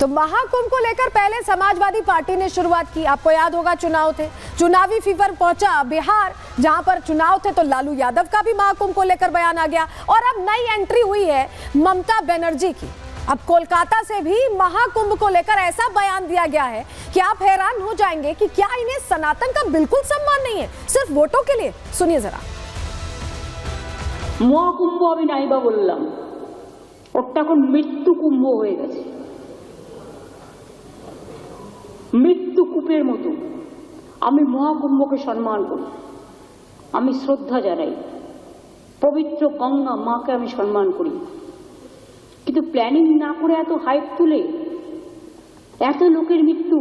तो महाकुंभ को लेकर पहले समाजवादी पार्टी ने शुरुआत की। आपको याद होगा चुनाव थे, चुनावी फीवर पहुंचा बिहार, जहां पर चुनाव थे तो लालू यादव का भी महाकुंभ को लेकर बयान आ गया। और अब नई एंट्री हुई है ममता बनर्जी की। अब कोलकाता से भी महाकुंभ को लेकर ऐसा बयान दिया गया है कि आप हैरान हो जाएंगे कि क्या इन्हें सनातन का बिल्कुल सम्मान नहीं है, सिर्फ वोटों के लिए। सुनिए जरा। মহাকুম্ভ আমি নাইবা বললাম, ওটা এখন মৃত্যু কুম্ভ হয়ে গেছে। মৃত্যু কূপের মতো আমি মহাকুম্ভকে সম্মান করি, আমি শ্রদ্ধা জানাই, পবিত্র গঙ্গা মাকে আমি সম্মান করি। কিন্তু প্ল্যানিং না করে এত হাইপ তুলে এত লোকের মৃত্যু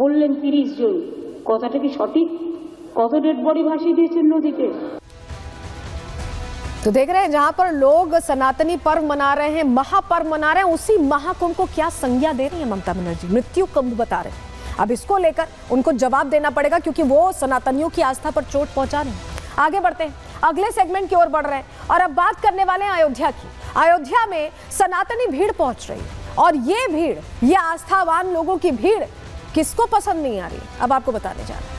বললেন 30 জন, কথাটা কি সঠিক? কত ডেড বডি ভাসিয়ে দিয়েছেন নদীতে। तो देख रहे हैं जहां पर लोग सनातनी पर्व मना रहे हैं, महापर्व मना रहे हैं, उसी महाकुंभ को क्या संज्ञा दे रही है ममता बनर्जी, मृत्यु कुंभ बता रहे हैं। अब इसको लेकर उनको जवाब देना पड़ेगा क्योंकि वो सनातनियों की आस्था पर चोट पहुंचा रहे हैं। आगे बढ़ते हैं, अगले सेगमेंट की ओर बढ़ रहे हैं और अब बात करने वाले हैं अयोध्या की। अयोध्या में सनातनी भीड़ पहुंच रही है और ये भीड़, ये आस्थावान लोगों की भीड़ किसको पसंद नहीं आ रही, अब आपको बताने जा रहे हैं।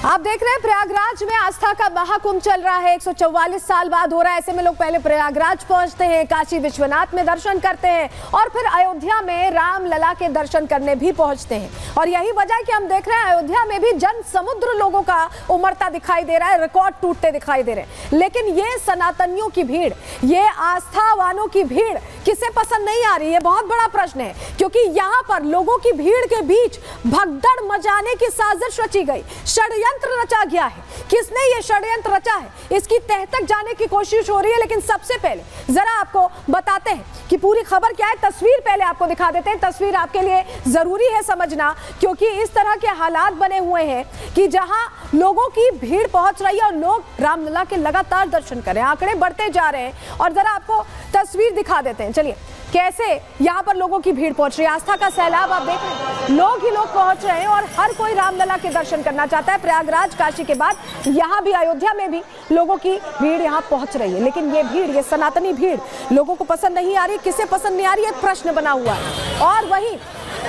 आप देख रहे हैं प्रयागराज में आस्था का महाकुंभ चल रहा है। 144 साल बाद हो रहा है। ऐसे में लोग पहले प्रयागराज पहुंचते हैं, काशी विश्वनाथ में दर्शन करते हैं और फिर अयोध्या में राम लला के दर्शन करने भी पहुंचते हैं। और यही वजह है कि हम देख रहे हैं अयोध्या में भी जन समुद्र लोगों का उमड़ता दिखाई दे रहा है, रिकॉर्ड टूटते दिखाई दे रहे हैं। लेकिन ये सनातनियों की भीड़, ये आस्थावानों की भीड़ किसे पसंद नहीं आ रही, ये बहुत बड़ा प्रश्न है। क्योंकि यहाँ पर लोगों की भीड़ के बीच भगदड़ मचाने की साजिश रची गई, षड्यंत्र रचा गया है। किसने ये षड्यंत्र रचा है, इसकी तह तक जाने की कोशिश हो रही है। लेकिन सबसे पहले जरा आपको बताते हैं कि पूरी खबर क्या है। तस्वीर पहले आपको दिखा देते हैं। तस्वीर आपके लिए जरूरी है समझना, क्योंकि इस तरह के हालात बने हुए हैं कि जहां लोगों की भीड़ पहुंच रही है और लोग रामलला के लगातार दर्शन कर रहे हैं, आंकड़े बढ़ते जा रहे हैं। और जरा आपको तस्वीर दिखा देते हैं, चलिए, कैसे यहाँ पर लोगों की भीड़ पहुंच रही है। आस्था का सैलाब आप देख रहे हैं, लोग ही लोग पहुंच रहे हैं और हर कोई रामलला के दर्शन करना चाहता है। प्रयागराज, काशी के बाद यहाँ भी अयोध्या में भी लोगों की भीड़ यहाँ पहुंच रही है। लेकिन ये भीड़, ये सनातनी भीड़ लोगों को पसंद नहीं आ रही। किसे पसंद नहीं आ रही, एक प्रश्न बना हुआ है। और वही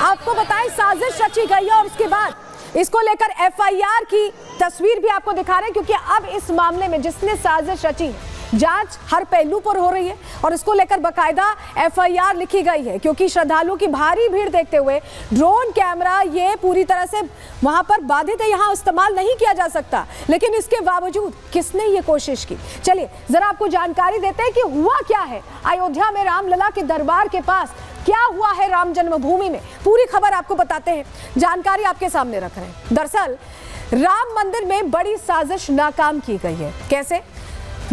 आपको बताएं, साजिश रची गई है और उसके बाद इसको लेकर FIR की तस्वीर भी आपको दिखा रहे हैं। क्योंकि अब इस मामले में जिसने साजिश रची है, जांच हर पहलू पर हो रही है और इसको लेकर बकायदा FIR लिखी गई है। क्योंकि श्रद्धालुओं की भारी भीड़ देखते हुए ड्रोन कैमरा ये पूरी तरह से वहां पर बाधित है, यहाँ इस्तेमाल नहीं किया जा सकता। लेकिन इसके बावजूद किसने ये कोशिश की, चलिए जरा आपको जानकारी देते हैं कि हुआ क्या है अयोध्या में रामलला के दरबार के पास, क्या हुआ है राम जन्मभूमि में। पूरी खबर आपको बताते हैं, जानकारी आपके सामने रख रहे हैं। दरअसल राम मंदिर में बड़ी साजिश नाकाम की गई है। कैसे?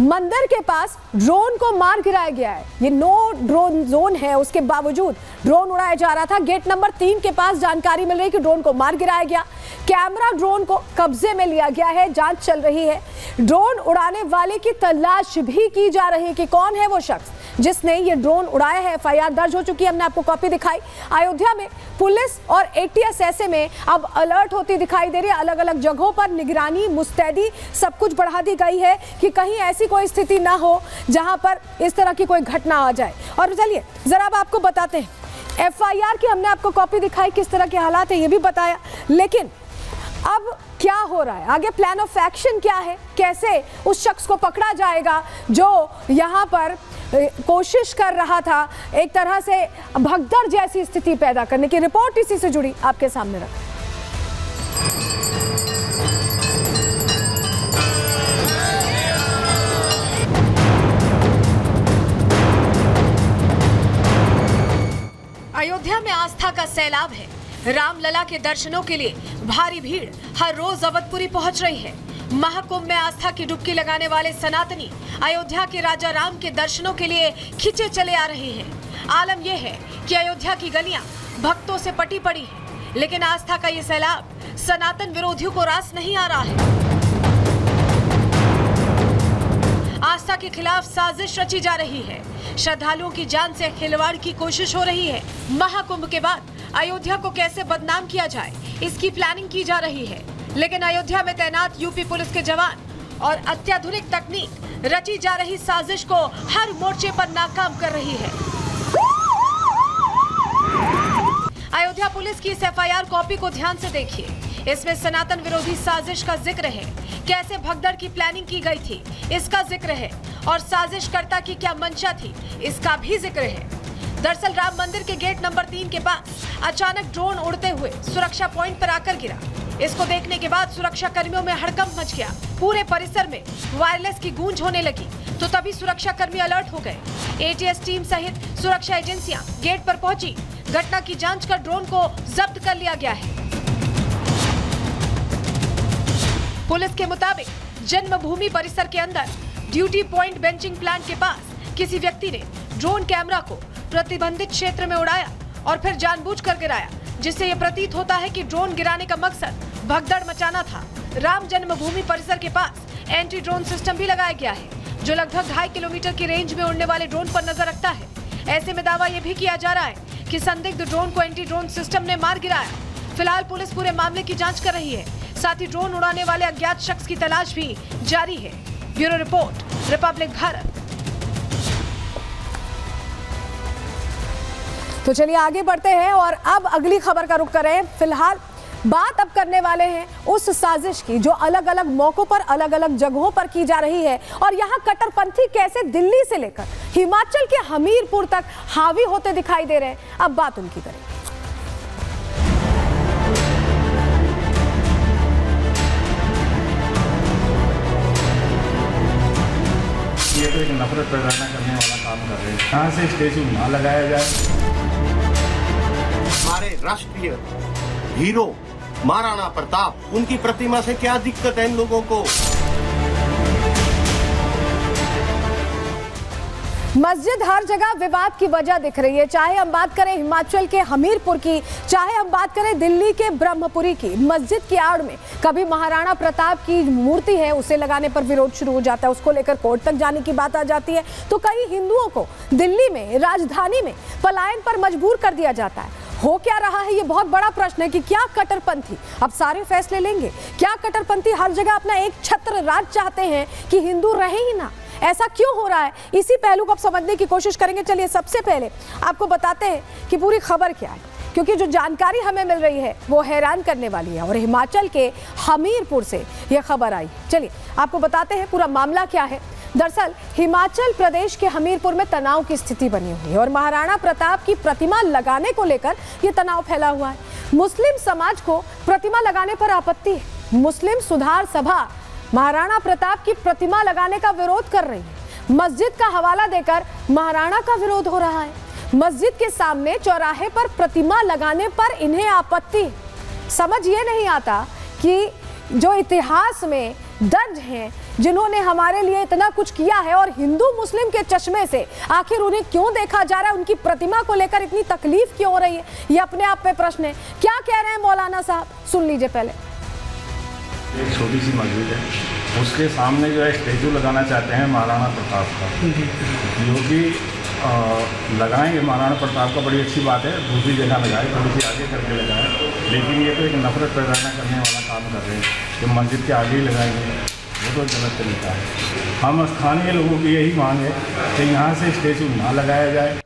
मंदिर के पास ड्रोन को मार गिराया गया है। ये नो ड्रोन जोन है, उसके बावजूद ड्रोन उड़ाया जा रहा था। गेट नंबर 3 के पास जानकारी मिल रही है कि ड्रोन को मार गिराया गया। कैमरा ड्रोन को कब्जे में लिया गया है, जांच चल रही है। ड्रोन उड़ाने वाले की तलाश भी की जा रही है कि कौन है वो शख्स जिसने ये ड्रोन उड़ाया है। FIR दर्ज हो चुकी है, हमने आपको कॉपी दिखाई। अयोध्या में पुलिस और ATS ऐसे में अब अलर्ट होती दिखाई दे रही है। अलग अलग जगहों पर निगरानी, मुस्तैदी सब कुछ बढ़ा दी गई है कि कहीं ऐसी कोई स्थिति ना हो जहां पर इस तरह की कोई घटना आ जाए। और चलिए जरा अब आपको बताते हैं, FIR की हमने आपको कॉपी दिखाई, किस तरह के हालात है ये भी बताया। लेकिन अब क्या हो रहा है आगे, प्लान ऑफ एक्शन क्या है, कैसे उस शख्स को पकड़ा जाएगा जो यहाँ पर कोशिश कर रहा था एक तरह से भगदड़ जैसी स्थिति पैदा करने की। रिपोर्ट इसी से जुड़ी आपके सामने रखें। अयोध्या में आस्था का सैलाब है। रामलला के दर्शनों के लिए भारी भीड़ हर रोज अवधपुरी पहुंच रही है। महाकुंभ में आस्था की डुबकी लगाने वाले सनातनी अयोध्या के राजा राम के दर्शनों के लिए खिंचे चले आ रहे हैं। आलम यह है कि अयोध्या की गलियां भक्तों से पटी पड़ी हैं, लेकिन आस्था का ये सैलाब सनातन विरोधियों को रास नहीं आ रहा है। आस्था के खिलाफ साजिश रची जा रही है। श्रद्धालुओं की जान से खिलवाड़ की कोशिश हो रही है। महाकुंभ के बाद अयोध्या को कैसे बदनाम किया जाए, इसकी प्लानिंग की जा रही है। लेकिन अयोध्या में तैनात यूपी पुलिस के जवान और अत्याधुनिक तकनीक रची जा रही साजिश को हर मोर्चे पर नाकाम कर रही है। अयोध्या पुलिस की इस एफआईआर कॉपी को ध्यान से देखिए। इसमें सनातन विरोधी साजिश का जिक्र है, कैसे भगदड़ की प्लानिंग की गई थी इसका जिक्र है, और साजिशकर्ता की क्या मंशा थी इसका भी जिक्र है। दरअसल राम मंदिर के गेट नंबर 3 के पास अचानक ड्रोन उड़ते हुए सुरक्षा पॉइंट पर आकर गिरा। इसको देखने के बाद सुरक्षा कर्मियों में हड़कंप मच गया। पूरे परिसर में वायरलेस की गूंज होने लगी तो तभी सुरक्षा कर्मी अलर्ट हो गए। एटीएस टीम सहित सुरक्षा एजेंसियां गेट पर पहुंची। घटना की जांच कर ड्रोन को जब्त कर लिया गया है। पुलिस के मुताबिक जन्मभूमि परिसर के अंदर ड्यूटी पॉइंट बेंचिंग प्लांट के पास किसी व्यक्ति ने ड्रोन कैमरा को प्रतिबंधित क्षेत्र में उड़ाया और फिर जानबूझकर गिराया, जिससे यह प्रतीत होता है कि ड्रोन गिराने का मकसद भगदड़ मचाना था। राम जन्मभूमि परिसर के पास एंटी ड्रोन सिस्टम भी लगाया गया है, जो लगभग 2.5 किलोमीटर की रेंज में उड़ने वाले ड्रोन पर नजर रखता है। ऐसे में दावा यह भी किया जा रहा है कि संदिग्ध ड्रोन को एंटी ड्रोन सिस्टम ने मार गिराया। फिलहाल पुलिस पूरे मामले की जांच कर रही है। साथ ही ड्रोन उड़ाने वाले अज्ञात शख्स की तलाश भी जारी है। Bureau report, Republic Bharat. तो चलिए आगे बढ़ते हैं और अब अगली खबर का रुख करें। फिलहाल बात अब करने वाले हैं उस साजिश की जो अलग अलग मौकों पर अलग अलग जगहों पर की जा रही है, और यहाँ कट्टरपंथी कैसे दिल्ली से लेकर हिमाचल के हमीरपुर तक हावी होते दिखाई दे रहे हैं। अब बात उनकी करें। ये तो एक नफरत पैदा करने वाला काम कर रहे हैं। यहाँ से स्टेचू ना लगाया जाए। हमारे राष्ट्रीय हीरो महाराणा प्रताप, उनकी प्रतिमा से क्या दिक्कत है इन लोगों को? मस्जिद हर जगह विवाद की वजह दिख रही है, चाहे हम बात करें हिमाचल के हमीरपुर की, चाहे हम बात करें दिल्ली के ब्रह्मपुरी की। मस्जिद की आड़ में कभी महाराणा प्रताप की मूर्ति है, उसे लगाने पर विरोध शुरू हो जाता है, उसको लेकर कोर्ट तक जाने की बात आ जाती है। तो कई हिंदुओं को दिल्ली में, राजधानी में पलायन पर मजबूर कर दिया जाता है। हो क्या रहा है, ये बहुत बड़ा प्रश्न है कि क्या कट्टरपंथी अब सारे फैसले लेंगे? क्या कट्टरपंथी हर जगह अपना एक छत्र राज चाहते हैं कि हिंदू रहे ही ना? ऐसा क्यों हो रहा है, इसी पहलू को अब समझने की कोशिश करेंगे। चलिए सबसे पहले आपको बताते हैं कि पूरी खबर क्या है, क्योंकि जो जानकारी हमें मिल रही है वो हैरान करने वाली है और हिमाचल के हमीरपुर से यह खबर आई। चलिए आपको बताते हैं पूरा मामला क्या है। दरअसल हिमाचल प्रदेश के हमीरपुर में तनाव की स्थिति बनी हुई है और महाराणा प्रताप की प्रतिमा लगाने को लेकर यह तनाव फैला हुआ है। मुस्लिम समाज को प्रतिमा लगाने पर आपत्ति है। मुस्लिम सुधार सभा महाराणा प्रताप की प्रतिमा लगाने का विरोध कर रही है। मस्जिद का हवाला देकर महाराणा का विरोध हो रहा है। मस्जिद के सामने चौराहे पर प्रतिमा लगाने पर इन्हें आपत्ति। समझ ये नहीं आता कि जो इतिहास में दर्ज हैं, जिन्होंने हमारे लिए इतना कुछ किया है, और हिंदू मुस्लिम के चश्मे से आखिर उन्हें क्यों देखा जा रहा है, उनकी प्रतिमा को लेकर इतनी तकलीफ क्यों हो रही है, ये अपने आप में प्रश्न है। क्या कह रहे हैं मौलाना साहब, सुन लीजिए पहले। एक छोटी सी मस्जिद है, उसके सामने जो है स्टेचू लगाना चाहते हैं महाराणा प्रताप का, जो कि लगाएंगे महाराणा प्रताप का, बड़ी अच्छी बात है। दूसरी जगह लगाए, थोड़ी सी आगे करके लगाए, लेकिन ये तो एक नफरत पैदा करने वाला काम कर रहे हैं कि मस्जिद के आगे ही लगाएंगे, वो तो गलत तरीका है। हम स्थानीय लोगों की यही मांग है कि यहाँ से स्टेचू ना लगाया जाए।